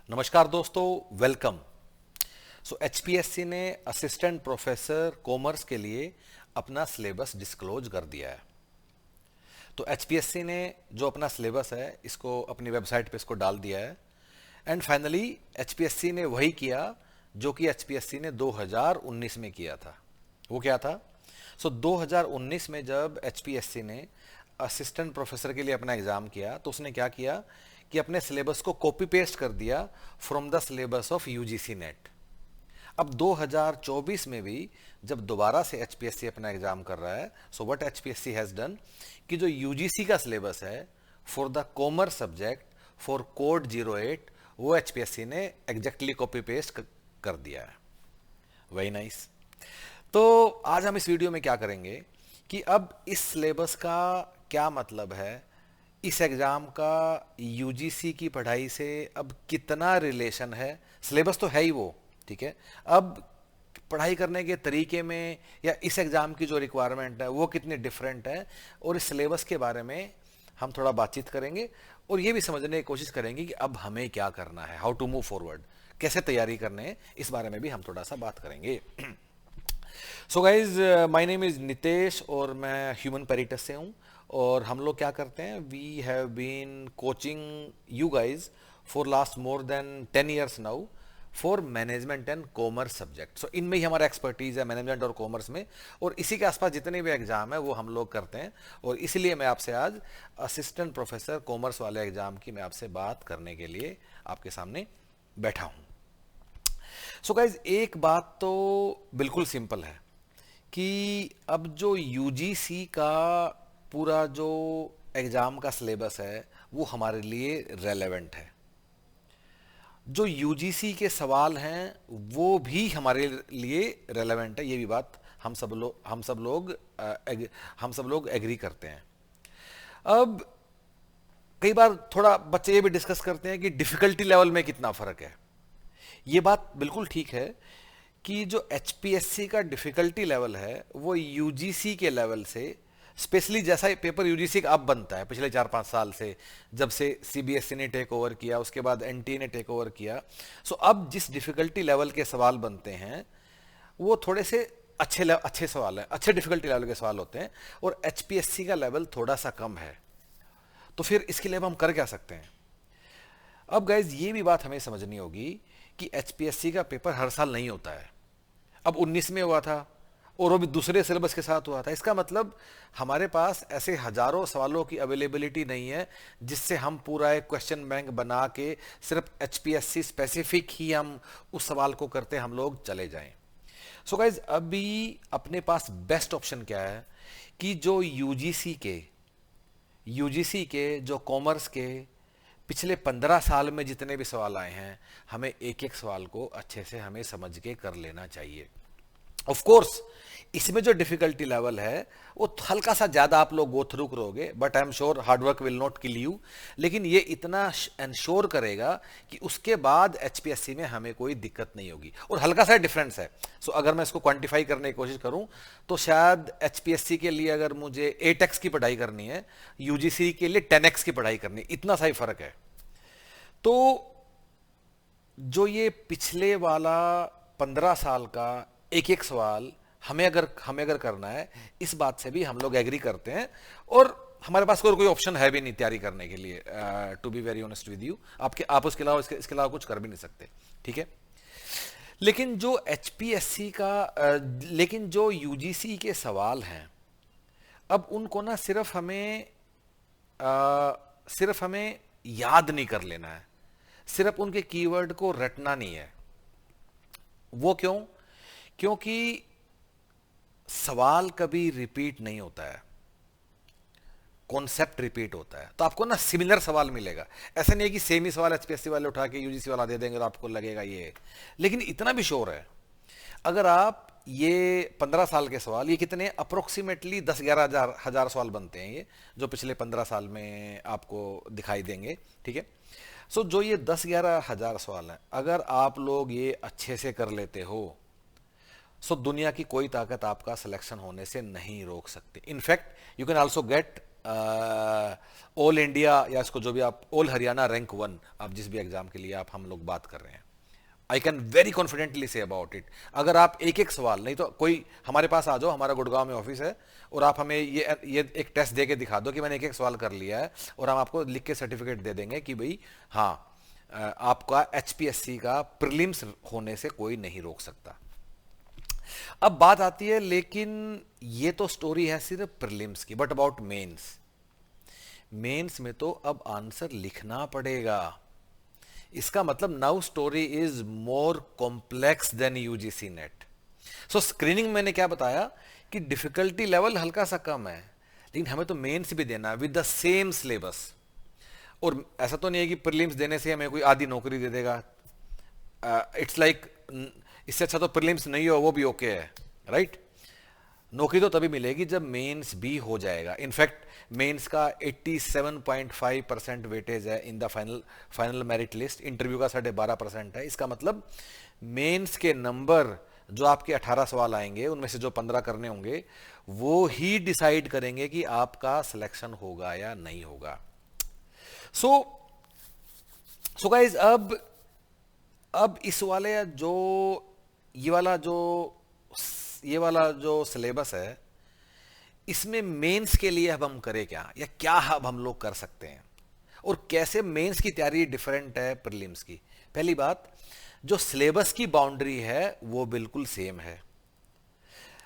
नमस्कार दोस्तों, welcome. HPSC ने असिस्टेंट प्रोफेसर कॉमर्स के लिए अपना सिलेबस डिस्क्लोज कर दिया है। तो एचपीएससी ने जो अपना सिलेबस है इसको अपनी वेबसाइट पे इसको डाल दिया है। एंड फाइनली एचपीएससी ने वही किया जो कि एचपीएससी ने 2019 में किया था। वो क्या था? 2019 में जब एचपीएससी ने असिस्टेंट प्रोफेसर के लिए अपना एग्ज़ाम किया तो उसने क्या किया कि अपने सिलेबस को कॉपी पेस्ट कर दिया from the syllabus of UGC net. अब 2024 में भी जब दोबारा से एचपीएससी अपना एग्जाम कर रहा है, so what HPSC has done कि जो यूजीसी का सिलेबस है for the commerce subject for code 08 वो एचपीएससी ने एग्जैक्टली कॉपी पेस्ट कर दिया है। Very nice. तो आज हम इस वीडियो में क्या करेंगे कि अब इस सिलेबस का क्या मतलब है, इस एग्जाम का यूजीसी की पढ़ाई से अब कितना रिलेशन है। सिलेबस तो है ही वो, ठीक है, अब पढ़ाई करने के तरीके में या इस एग्जाम की जो रिक्वायरमेंट है वो कितनी डिफरेंट है, और इस सिलेबस के बारे में हम थोड़ा बातचीत करेंगे और ये भी समझने की कोशिश करेंगे कि अब हमें क्या करना है, हाउ टू मूव फॉरवर्ड, कैसे तैयारी करने है, इस बारे में भी हम थोड़ा सा बात करेंगे। So guys, my name is Nitesh और मैं ह्यूमन पेरिटस से हूँ। और हम लोग क्या करते हैं, we have been coaching you guys for last more than 10 years now for management and commerce subject. So इनमें ही हमारा एक्सपर्टीज़ है, मैनेजमेंट और कॉमर्स में, और इसी के आसपास जितने भी एग्जाम है वो हम लोग करते हैं। और इसलिए मैं आपसे आज असिस्टेंट प्रोफेसर कॉमर्स वाले एग्जाम की मैं आपसे बात करने के लिए आपके सामने बैठा हूँ। सो गाइज, एक बात तो बिल्कुल सिंपल है कि अब जो यूजीसी का पूरा जो एग्ज़ाम का सिलेबस है वो हमारे लिए रेलेवेंट है। जो यूजीसी के सवाल हैं वो भी हमारे लिए रेलेवेंट है, ये भी बात हम सब लोग एग्री करते हैं। अब कई बार थोड़ा बच्चे ये भी डिस्कस करते हैं कि डिफ़िकल्टी लेवल में कितना फ़र्क है। ये बात बिल्कुल ठीक है कि जो एचपीएससी का डिफ़िकल्टी लेवल है वो यूजीसी के लेवल से, स्पेशली जैसा पेपर यूजीसी का अब बनता है पिछले 4-5 साल से, जब से सीबीएसई ने टेक ओवर किया, उसके बाद एनटीए ने टेक ओवर किया। सो अब जिस डिफ़िकल्टी लेवल के सवाल बनते हैं वो थोड़े से अच्छे सवाल हैं, अच्छे डिफ़िकल्टी लेवल के सवाल होते हैं, और एचपीएससी का लेवल थोड़ा सा कम है। तो फिर इसके लिए अब हम कर क्या सकते हैं? अब गाइज, ये भी बात हमें समझनी होगी कि एचपीएससी का पेपर हर साल नहीं होता है। अब 19 में हुआ था और वो भी दूसरे सिलेबस के साथ हुआ था। इसका मतलब हमारे पास ऐसे हजारों सवालों की अवेलेबिलिटी नहीं है जिससे हम पूरा एक क्वेश्चन बैंक बना के सिर्फ एचपीएससी स्पेसिफिक ही हम उस सवाल को करते हम लोग चले जाएं। सो गाइज, अभी अपने पास बेस्ट ऑप्शन क्या है कि जो यूजीसी के जो कॉमर्स के पिछले 15 साल में जितने भी सवाल आए हैं, हमें एक एक सवाल को अच्छे से हमें समझ के कर लेना चाहिए। ऑफ कोर्स इसमें जो डिफिकल्टी लेवल है वो हल्का सा ज्यादा आप लोग गो थ्रू करोगे, but I am sure hard work will not kill you. लेकिन ये इतना इंश्योर करेगा कि उसके बाद एचपीएससी में हमें कोई दिक्कत नहीं होगी। और हल्का सा डिफरेंस है। सो अगर मैं इसको क्वांटिफाई करने की कोशिश करूं तो शायद एचपीएससी के लिए अगर मुझे 8x की पढ़ाई करनी है, यूजीसी के लिए 10x की पढ़ाई करनी है, इतना सा ही फर्क है। तो जो ये पिछले वाला 15 साल का एक एक सवाल हमें अगर करना है, इस बात से भी हम लोग एग्री करते हैं, और हमारे पास कोई ऑप्शन है भी नहीं तैयारी करने के लिए। To be very honest with you, आप उसके अलावा इसके अलावा कुछ कर भी नहीं सकते, ठीक है। लेकिन जो एचपीएससी का लेकिन जो यूजीसी के सवाल हैं, अब उनको ना सिर्फ हमें याद नहीं कर लेना है, सिर्फ उनके कीवर्ड को रटना नहीं है। वो क्यों? क्योंकि सवाल कभी रिपीट नहीं होता है, कॉन्सेप्ट रिपीट होता है। तो आपको ना सिमिलर सवाल मिलेगा, ऐसा नहीं है कि सेम ही सवाल एचपीएससी वाले उठा के यूजीसी वाला दे देंगे तो आपको लगेगा ये। लेकिन इतना भी श्योर है, अगर आप ये 15 साल के सवाल, ये कितने अप्रोक्सीमेटली 10-11 हजार सवाल बनते हैं, ये जो पिछले 15 साल में आपको दिखाई देंगे, ठीक है। सो जो ये 10-11 हजार सवाल हैं, अगर आप लोग ये अच्छे से कर लेते हो, सो दुनिया की कोई ताकत आपका सिलेक्शन होने से नहीं रोक सकती। In fact you can also get all India या इसको जो भी आप ऑल हरियाणा रैंक 1, आप जिस भी एग्जाम के लिए आप हम लोग बात कर रहे हैं, I can very confidently say about it. अगर आप एक एक सवाल, नहीं तो कोई हमारे पास आ जाओ, हमारा गुड़गांव में ऑफिस है, और आप हमें ये एक टेस्ट दे के दिखा दो कि मैंने एक एक सवाल कर लिया है, और हम आपको लिख के सर्टिफिकेट दे देंगे कि भाई हाँ, आपका एचपीएससी का प्रीलिम्स होने से कोई नहीं रोक सकता। अब बात आती है, लेकिन ये तो स्टोरी है सिर्फ प्रीलिम्स की, बट अबाउट मेंस। मेंस में तो अब आंसर लिखना पड़ेगा। इसका मतलब now story is more complex than UGC NET. So screening मैंने क्या बताया कि डिफिकल्टी लेवल हल्का सा कम है, लेकिन हमें तो मेंस भी देना है विद द सेम सिलेबस। और ऐसा तो नहीं है कि प्रीलिम्स देने से हमें कोई आधी नौकरी दे देगा। इट्स लाइक इससे अच्छा तो प्रीलिम्स नहीं हो, वो भी ओके है, राइट? नौकरी तो तभी मिलेगी जब मेंस भी हो जाएगा। इनफैक्ट मेंस का 87.5% वेटेज है in the final merit list, interview का 12.5% है। इसका मतलब मेंस के नंबर जो आपके 18 सवाल आएंगे उनमें से जो 15 करने होंगे वो ही डिसाइड करेंगे कि आपका सिलेक्शन होगा या नहीं होगा। सो गाइज, अब इस वाले जो ये वाला जो सिलेबस है, इसमें मेंस के लिए अब हम करें क्या, या क्या अब हम लोग कर सकते हैं, और कैसे मेंस की तैयारी डिफरेंट है प्रीलिम्स की। पहली बात, जो सिलेबस की बाउंड्री है वो बिल्कुल सेम है,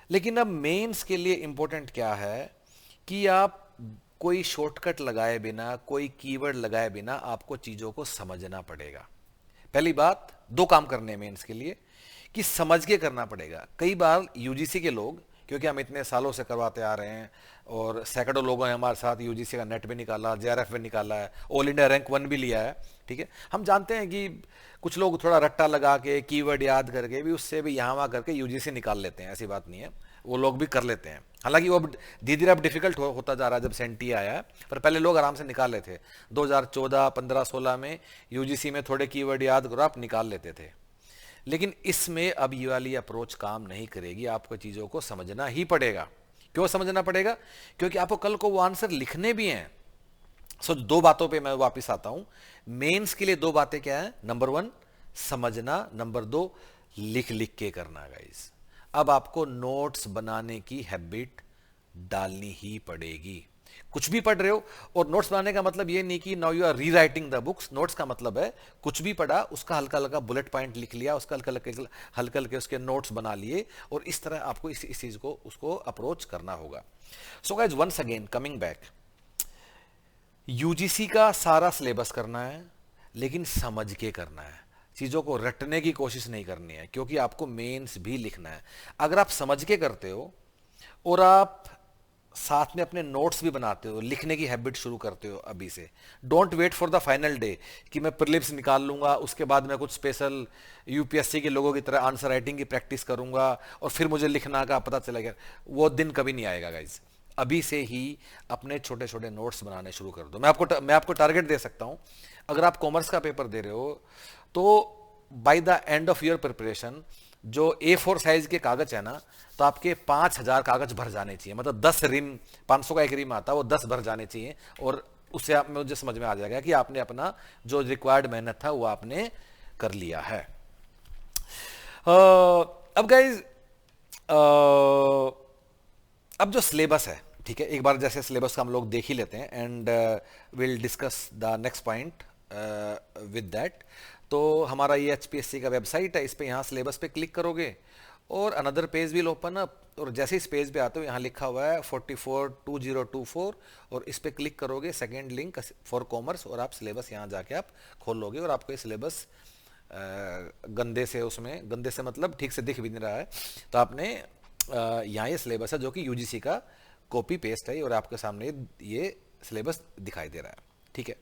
लेकिन अब मेंस के लिए इंपॉर्टेंट क्या है कि आप कोई शॉर्टकट लगाए बिना, कोई कीवर्ड लगाए बिना आपको चीजों को समझना पड़ेगा। पहली बात, दो काम करने हैं मेंस के लिए कि समझ के करना पड़ेगा। कई बार यूजीसी के लोग, क्योंकि हम इतने सालों से करवाते आ रहे हैं और सैकड़ों लोगों ने हमारे साथ यूजीसी का नेट भी निकाला, जेआरएफ भी निकाला है, ऑल इंडिया रैंक 1 भी लिया है, ठीक है, हम जानते हैं कि कुछ लोग थोड़ा रट्टा लगा के कीवर्ड याद करके भी उससे भी यहाँ वहाँ करके यूजीसी निकाल लेते हैं। ऐसी बात नहीं है, वो लोग भी कर लेते हैं। हालांकि वो धीरे धीरे अब डिफिकल्ट होता जा रहा है जब से एनटीए आया है, पर पहले लोग आराम से निकाल लेते थे। 2014, 15, 16 में यूजीसी में थोड़े कीवर्ड याद करो आप निकाल लेते थे। लेकिन इसमें अब ये वाली अप्रोच काम नहीं करेगी, आपको चीजों को समझना ही पड़ेगा। क्यों समझना पड़ेगा? क्योंकि आपको कल को वो आंसर लिखने भी हैं। सो दो बातों पे मैं वापस आता हूं। मेंस के लिए दो बातें क्या है? नंबर 1 समझना, नंबर 2 लिख लिख के करना। गाइस, अब आपको नोट्स बनाने की हैबिट डालनी ही पड़ेगी। कुछ भी पढ़ रहे हो, और नोट्स बनाने का मतलब ये नहीं कि now you are rewriting the books. Notes का मतलब है कुछ भी पढ़ा उसका हल्का हल्का बुलेट पॉइंट लिख लिया, उसका हल्का हल्के उसके नोट्स बना लिए, और इस तरह आपको इस चीज को उसको अप्रोच करना होगा। So guys, once again coming back, UGC का सारा सिलेबस करना है, लेकिन समझ के करना है। चीजों को रटने की कोशिश नहीं करनी है, क्योंकि आपको मेंस भी लिखना है। अगर आप समझ के करते हो और आप साथ में अपने नोट्स भी बनाते हो, लिखने की हैबिट शुरू करते हो अभी से, don't wait for the final day कि मैं प्रीलिम्स निकाल लूंगा, उसके बाद मैं कुछ स्पेशल यूपीएससी के लोगों की तरह आंसर राइटिंग की प्रैक्टिस करूंगा और फिर मुझे लिखना का पता चलेगा। वो दिन कभी नहीं आएगा गाइज। अभी से ही अपने छोटे छोटे नोट्स बनाने शुरू कर दो। मैं आपको टारगेट दे सकता हूं। अगर आप कॉमर्स का पेपर दे रहे हो तो by the end of your preparation जो A4 साइज के कागज है ना, तो आपके 5000 कागज भर जाने चाहिए। मतलब 10 रिम, 500 का एक रिम आता है, वो 10 भर जाने चाहिए, और उससे आप मुझे समझ में आ जाएगा कि आपने अपना जो रिक्वायर्ड मेहनत था वो आपने कर लिया है। अब गाइज, अब जो सिलेबस है, ठीक है, एक बार जैसे सिलेबस का हम लोग देख ही लेते हैं, and will discuss the next point with that. तो हमारा ये एचपीएससी का वेबसाइट है, इस पे यहाँ सिलेबस पे क्लिक करोगे और another page will open up, और जैसे इस पेज पे आते हो यहाँ लिखा हुआ है 442024, और इस पे क्लिक करोगे, सेकेंड लिंक फॉर कॉमर्स, और आप सिलेबस यहाँ जाके आप खोल लोगे, और आपको ये सिलेबस गंदे से मतलब ठीक से दिख भी नहीं रहा है, तो आपने यहाँ ये सिलेबस है जो कि यूजीसी का कॉपी पेस्ट है, और आपके सामने ये सिलेबस दिखाई दे रहा है, ठीक है।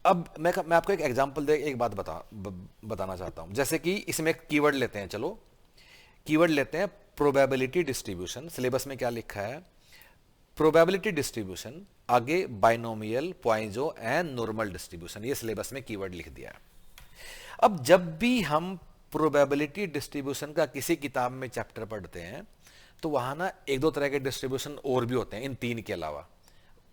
अब मैं आपको एक एग्जांपल दे एक बात बताना चाहता हूं। जैसे कि इसमें एक कीवर्ड लेते हैं, चलो कीवर्ड लेते हैं प्रोबेबिलिटी डिस्ट्रीब्यूशन। सिलेबस में क्या लिखा है? प्रोबेबिलिटी डिस्ट्रीब्यूशन, आगे बाइनोमियल, पॉइंजो एंड नॉर्मल डिस्ट्रीब्यूशन, ये सिलेबस में कीवर्ड लिख दिया है। अब जब भी हम प्रोबेबिलिटी डिस्ट्रीब्यूशन का किसी किताब में चैप्टर पढ़ते हैं तो वहां ना एक दो तरह के डिस्ट्रीब्यूशन और भी होते हैं इन तीन के अलावा।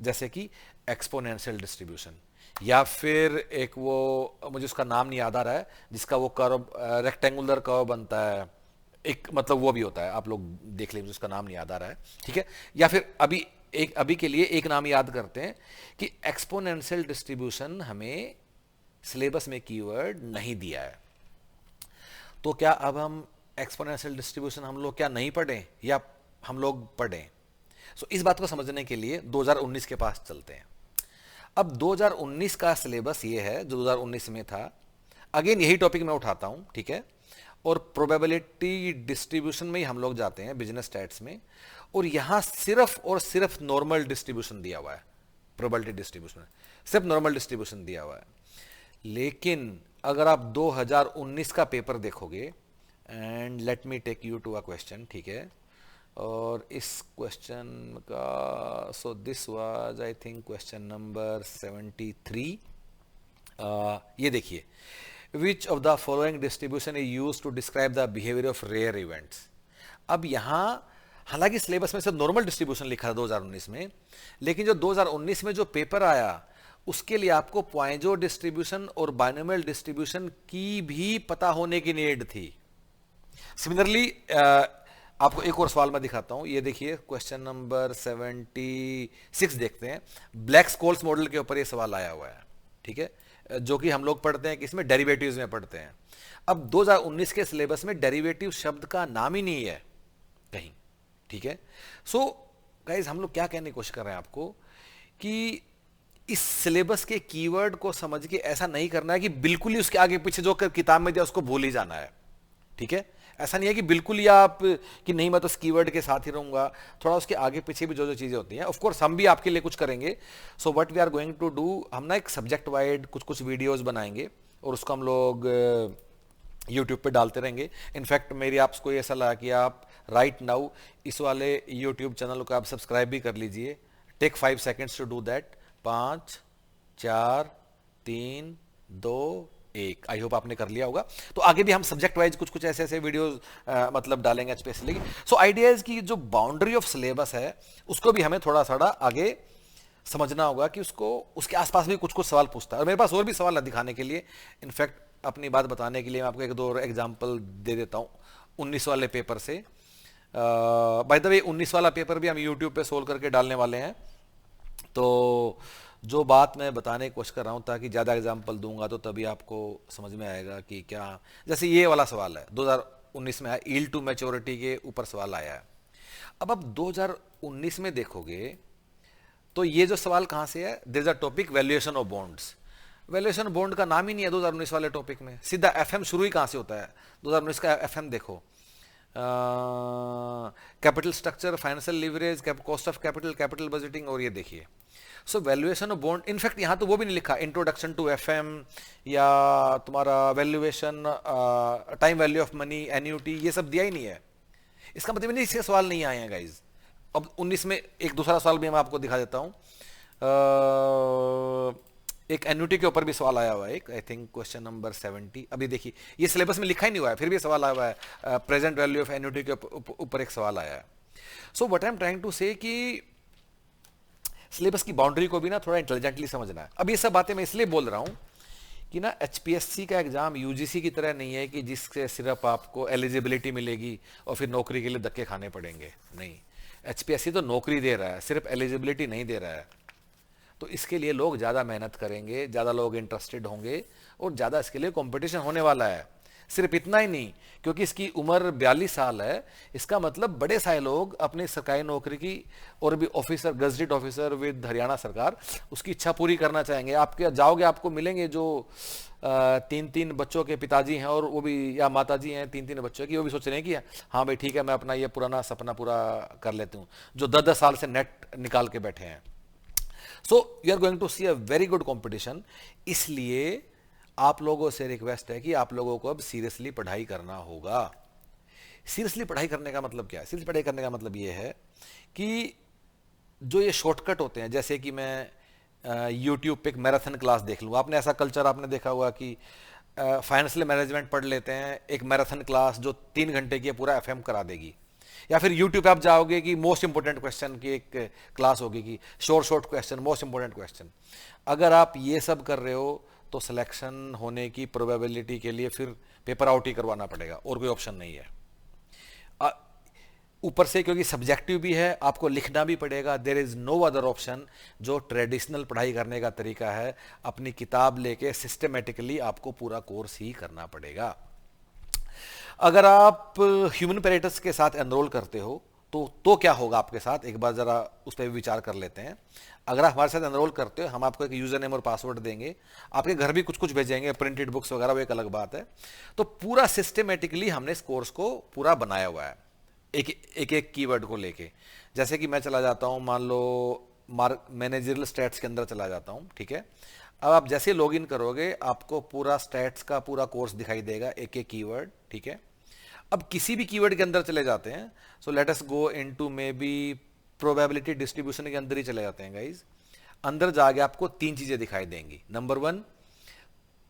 जैसे कि एक्सपोनेंशियल डिस्ट्रीब्यूशन, या फिर एक वो मुझे उसका नाम नहीं याद आ रहा है जिसका वो कर्व रेक्टेंगुलर कर्व बनता है, एक मतलब वो भी होता है, आप लोग देख लीजिए, उसका नाम नहीं याद आ रहा है, ठीक है। या फिर अभी के लिए एक नाम याद करते हैं कि एक्सपोनेंशियल डिस्ट्रीब्यूशन हमें सिलेबस में कीवर्ड नहीं दिया है, तो क्या अब हम एक्सपोनेंशियल डिस्ट्रीब्यूशन हम लोग क्या नहीं पढ़ें या हम लोग पढ़ें? सो इस बात को समझने के लिए 2019 के पास चलते हैं। अब 2019 का सिलेबस ये है जो 2019 में था, अगेन यही टॉपिक मैं उठाता हूं, ठीक है, और प्रोबेबिलिटी डिस्ट्रीब्यूशन में ही हम लोग जाते हैं बिजनेस स्टैट्स में, और यहां सिर्फ और सिर्फ नॉर्मल डिस्ट्रीब्यूशन दिया हुआ है, प्रोबेबिलिटी डिस्ट्रीब्यूशन सिर्फ नॉर्मल डिस्ट्रीब्यूशन दिया हुआ है। लेकिन अगर आप 2019 का पेपर देखोगे, and let me take you to a question, ठीक है, और इस क्वेश्चन का so this was I think question number 73। ये देखिए, which of the following distribution is use to describe the behaviour of rare events. अब यहां हालांकि सिलेबस में से नॉर्मल डिस्ट्रीब्यूशन लिखा था 2019 में, लेकिन जो 2019 में जो पेपर आया उसके लिए आपको पॉइंजो डिस्ट्रीब्यूशन और बाइनोमियल डिस्ट्रीब्यूशन की भी पता होने की नीड थी। सिमिलरली आपको एक और सवाल मैं दिखाता हूं, ये देखिए क्वेश्चन नंबर 76 देखते हैं, ब्लैक स्कोल्स मॉडल के ऊपर ये सवाल आया हुआ है, ठीक है, जो कि हम लोग पढ़ते हैं किसमें, डेरिवेटिव्स में पढ़ते हैं। अब 2019 के सिलेबस में डेरिवेटिव शब्द का नाम ही नहीं है कहीं, ठीक है। सो गाइज हम लोग क्या कहने की कोशिश कर रहे हैं आपको कि इस सिलेबस के कीवर्ड को समझ के ऐसा नहीं करना है कि बिल्कुल ही उसके आगे पीछे जो किताब में दिया उसको भूल ही जाना है, ठीक है। ऐसा नहीं है कि बिल्कुल ही आप कि नहीं मैं तो इस कीवर्ड के साथ ही रहूंगा, थोड़ा उसके आगे पीछे भी जो जो चीजें होती हैं ऑफ कोर्स हम भी आपके लिए कुछ करेंगे। So what we are going to do, हम ना एक सब्जेक्ट वाइड कुछ कुछ वीडियोस बनाएंगे और उसको हम लोग यूट्यूब पे डालते रहेंगे। इनफैक्ट मेरी आपको ये सलाह कि आप राइट नाउ इस वाले यूट्यूब चैनल को आप सब्सक्राइब भी कर लीजिए। Take 5 seconds to do that. 5 4 3 2 1। I hope आपने कर लिया होगा। तो आगे भी हम सब्जेक्ट वाइज कुछ कुछ ऐसे ऐसे वीडियोस मतलब डालेंगे स्पेशली। सो आइडिया इज कि जो बाउंड्री ऑफ सिलेबस है उसको भी हमें थोड़ा थोड़ा आगे समझना होगा कि उसको उसके आसपास भी कुछ कुछ सवाल पूछता है, और मेरे पास और भी सवाल है दिखाने के लिए। इनफैक्ट अपनी बात बताने के लिए मैं आपको एक दो एग्जाम्पल दे देता हूँ 19 वाले पेपर से। बाय द वे 19 वाला पेपर भी हम यूट्यूब पे सोल्व करके डालने वाले हैं। तो जो बात मैं बताने की कोशिश कर रहा हूँ ताकि ज़्यादा एग्जाम्पल दूंगा तो तभी आपको समझ में आएगा कि क्या, जैसे ये वाला सवाल है 2019 में आया, यील्ड टू मैच्योरिटी के ऊपर सवाल आया है। अब 2019 में देखोगे तो ये जो सवाल कहाँ से है, there is a topic valuation of bonds. Valuation bond का नाम ही नहीं है 2019 वाले टॉपिक में। सीधा एफएम शुरू ही कहाँ से होता है, 2019 का एफएम देखो, capital structure, financial leverage, cost of capital, capital budgeting, और ये देखिए। सो वैल्यूएशन ऑफ बॉन्ड, इनफैक्ट यहाँ तो वो भी नहीं लिखा इंट्रोडक्शन टू एफएम या तुम्हारा valuation, time value of money, annuity, ये सब दिया ही नहीं है। इसका मतलब नहीं इसके सवाल नहीं आए हैं गाइज। अब 19 में एक दूसरा सवाल भी मैं आपको दिखा देता हूँ। एक एन्यूटी के ऊपर भी सवाल आया हुआ है, एक आई थिंक क्वेश्चन नंबर 70। अभी देखिए ये सिलेबस में लिखा ही नहीं हुआ है, फिर भी सवाल आया हुआ है। प्रेजेंट वैल्यू ऑफ एन्यूटी के ऊपर एक सवाल आया है। So what I am trying to say कि सिलेबस की बाउंड्री को भी ना थोड़ा इंटेलिजेंटली समझना है। अब ये सब बातें मैं इसलिए बोल रहा हूं कि ना एचपीएससी का एग्जाम यूजीसी की तरह नहीं है कि जिससे सिर्फ आपको एलिजिबिलिटी मिलेगी और फिर नौकरी के लिए धक्के खाने पड़ेंगे। नहीं, एचपीएससी तो नौकरी दे रहा है, सिर्फ एलिजिबिलिटी नहीं दे रहा है। तो इसके लिए लोग ज़्यादा मेहनत करेंगे, ज़्यादा लोग इंटरेस्टेड होंगे और ज़्यादा इसके लिए कंपटीशन होने वाला है। सिर्फ इतना ही नहीं, क्योंकि इसकी उम्र 42 साल है, इसका मतलब बड़े सारे लोग अपनी सरकारी नौकरी की और भी officer, gazetted officer with Haryana सरकार, उसकी इच्छा पूरी करना चाहेंगे। आपके जाओगे आपको मिलेंगे जो 3-3 बच्चों के पिताजी हैं और वो भी या माताजी हैं 3-3 बच्चों की, वो भी सोच रहे हैं कि हाँ भाई ठीक है मैं अपना ये पुराना सपना पूरा कर लेती हूँ, जो 10-10 साल से नेट निकाल के बैठे हैं। So you are going to see a very good competition. इसलिए आप लोगों से रिक्वेस्ट है कि आप लोगों को अब सीरियसली पढ़ाई करना होगा। सीरियसली पढ़ाई करने का मतलब क्या है? सीरियसली पढ़ाई करने का मतलब ये है कि जो ये शॉर्टकट होते हैं, जैसे कि मैं यूट्यूब पे एक मैराथन क्लास देख लूँ। आपने ऐसा कल्चर आपने देखा हुआ कि फाइनेंशियल मैनेजमेंट पढ़ लेते हैं, एक मैराथन क्लास जो 3 घंटे की पूरा एफएम करा देगी। या फिर यूट्यूब पे आप जाओगे कि मोस्ट इंपोर्टेंट क्वेश्चन की एक क्लास होगी कि short question, most important question. अगर आप ये सब कर रहे हो तो सिलेक्शन होने की प्रोबेबिलिटी के लिए फिर पेपर आउट ही करवाना पड़ेगा, और कोई ऑप्शन नहीं है। ऊपर से क्योंकि सब्जेक्टिव भी है, आपको लिखना भी पड़ेगा। There is no other option. जो ट्रेडिशनल पढ़ाई करने का तरीका है, अपनी किताब लेके सिस्टमेटिकली आपको पूरा कोर्स ही करना पड़ेगा। अगर आप ह्यूमन पैरेटस के साथ एनरोल करते हो तो क्या होगा आपके साथ, एक बार जरा उस पर विचार कर लेते हैं। अगर आप हमारे साथ एनरोल करते हो, हम आपको एक यूजर नेम और पासवर्ड देंगे, आपके घर भी कुछ कुछ भेजेंगे, प्रिंटेड बुक्स वगैरह, वो एक अलग बात है। तो पूरा सिस्टमेटिकली हमने इस कोर्स को पूरा बनाया हुआ है, एक कीवर्ड को लेके। जैसे कि मैं चला जाता हूं, मान लो मैनेजरियल स्टैट्स के अंदर चला जाता हूं, ठीक है। अब आप जैसे लॉगिन करोगे, आपको पूरा स्टैट्स का पूरा कोर्स दिखाई देगा, एक एक कीवर्ड, ठीक है। अब किसी भी कीवर्ड के अंदर चले जाते हैं, so let us go into may be probability distribution के अंदर ही चले जाते हैं गाइज। अंदर जाके आपको 3 चीजें दिखाई देंगी। नंबर 1,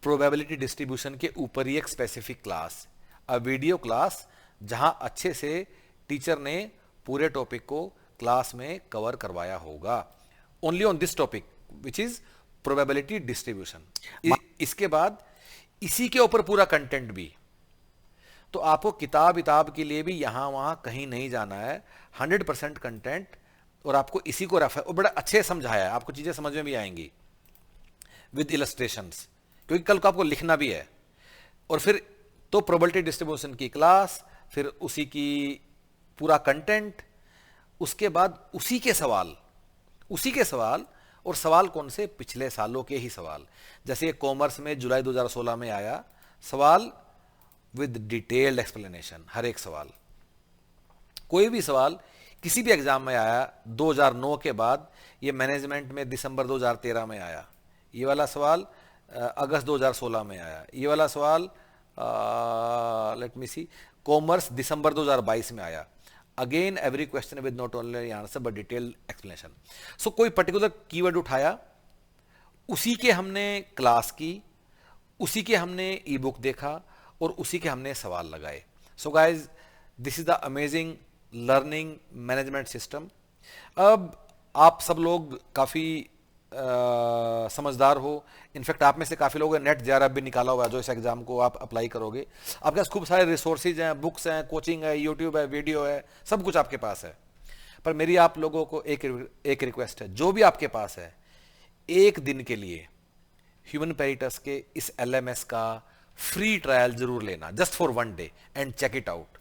प्रोबेबिलिटी डिस्ट्रीब्यूशन के ऊपर ही एक specific class, a video class, जहां अच्छे से टीचर ने पूरे टॉपिक को क्लास में कवर करवाया होगा, only on this topic which is probability distribution. इसके बाद इसी के ऊपर पूरा कंटेंट भी। तो आपको किताब के लिए भी यहां वहां कहीं नहीं जाना है, 100% कंटेंट, और आपको इसी को रेफर, और बड़ा अच्छे समझाया है, आपको चीजें समझ में भी आएंगी विद इलस्ट्रेशंस, क्योंकि कल को आपको लिखना भी है। और फिर तो प्रोबेबिलिटी डिस्ट्रीब्यूशन की क्लास, फिर उसी की पूरा कंटेंट, उसके बाद उसी के सवाल, और सवाल कौन से, पिछले सालों के ही सवाल। जैसे कॉमर्स में जुलाई 2016 में आया सवाल विद डिटेल्ड एक्सप्लेनेशन, हर एक सवाल। कोई भी सवाल किसी भी एग्जाम में आया 2009 के बाद, ये मैनेजमेंट में दिसंबर 2013 में आया, ये वाला सवाल अगस्त 2016 में आया, ये वाला सवाल लेट मी सी कॉमर्स दिसंबर 2022 में आया। Again every question with not only answer but detailed explanation. So कोई पर्टिकुलर कीवर्ड उठाया, उसी के हमने क्लास की, उसी के हमने ई बुक देखा, और उसी के हमने सवाल लगाए। So guys, this is the amazing learning management system. अब आप सब लोग काफ़ी समझदार हो। इनफैक्ट आप में से काफ़ी लोगों ने नेट जेआरएफ भी निकाला हुआ है, जो इस एग्जाम को आप अप्लाई करोगे। आपके पास खूब सारे रिसोर्सेज हैं, बुक्स हैं, कोचिंग है, यूट्यूब है, वीडियो है, सब कुछ आपके पास है। पर मेरी आप लोगों को एक रिक्वेस्ट है, जो भी आपके पास है, एक दिन के लिए ह्यूमन पैरेटस के इस एलएमएस का फ्री ट्रायल जरूर लेना, just for 1 day, and check it out.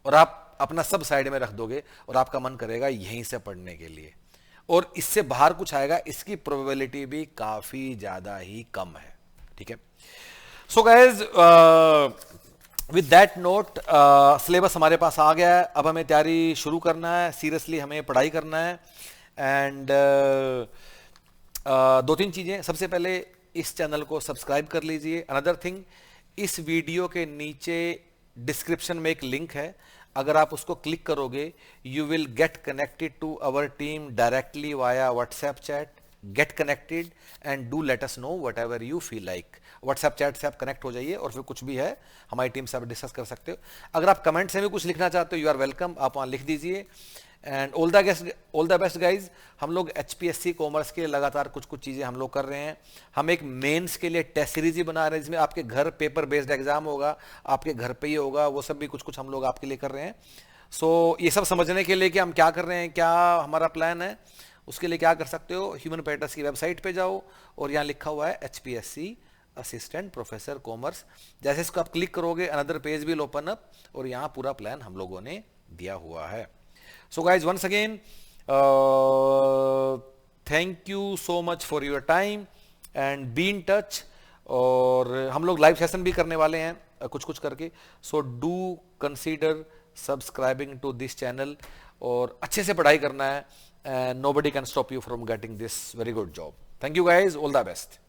और आप अपना सब साइड में रख दोगे और आपका मन करेगा यहीं से पढ़ने के लिए, और इससे बाहर कुछ आएगा, इसकी प्रोबेबिलिटी भी काफी ज्यादा ही कम है, ठीक है। So guys, with that note, syllabus हमारे पास आ गया है। अब हमें तैयारी शुरू करना है, सीरियसली हमें पढ़ाई करना है। एंड 2-3 चीजें, सबसे पहले इस चैनल को सब्सक्राइब कर लीजिए। अनदर थिंग, इस वीडियो के नीचे डिस्क्रिप्शन में एक लिंक है, अगर आप उसको क्लिक करोगे, you will get connected to our team directly via WhatsApp chat. Get connected and do let us know whatever you feel like. WhatsApp chat से आप कनेक्ट हो जाइए, और फिर कुछ भी है हमारी टीम से आप डिस्कस कर सकते हो। अगर आप कमेंट से भी कुछ लिखना चाहते हो, यू आर वेलकम, आप वहां लिख दीजिए। And all the best guys. हम लोग HPSC कॉमर्स के लगातार कुछ चीज़ें हम लोग कर रहे हैं। हम एक मेंस के लिए टेस्ट सीरीज ही बना रहे हैं, जिसमें आपके घर पेपर बेस्ड एग्जाम होगा, आपके घर पे ही होगा, वो सब भी कुछ हम लोग आपके लिए कर रहे हैं। सो ये सब समझने के लिए कि हम क्या कर रहे हैं, क्या हमारा प्लान है, उसके लिए क्या कर सकते हो, ह्यूमन पैरेटस की वेबसाइट पे जाओ, और यहाँ लिखा हुआ है HPSC असिस्टेंट प्रोफेसर कॉमर्स। जैसे इसको आप क्लिक करोगे, another page will open up, और यहाँ पूरा प्लान हम लोगों ने दिया हुआ है। So guys, once again, thank you so much for your time and be in touch. और हम लोग लाइव सेशन भी करने वाले हैं कुछ करके, so do consider subscribing to this channel, और अच्छे से पढ़ाई करना है, and nobody can stop you from getting this very good job. Thank you guys, all the best.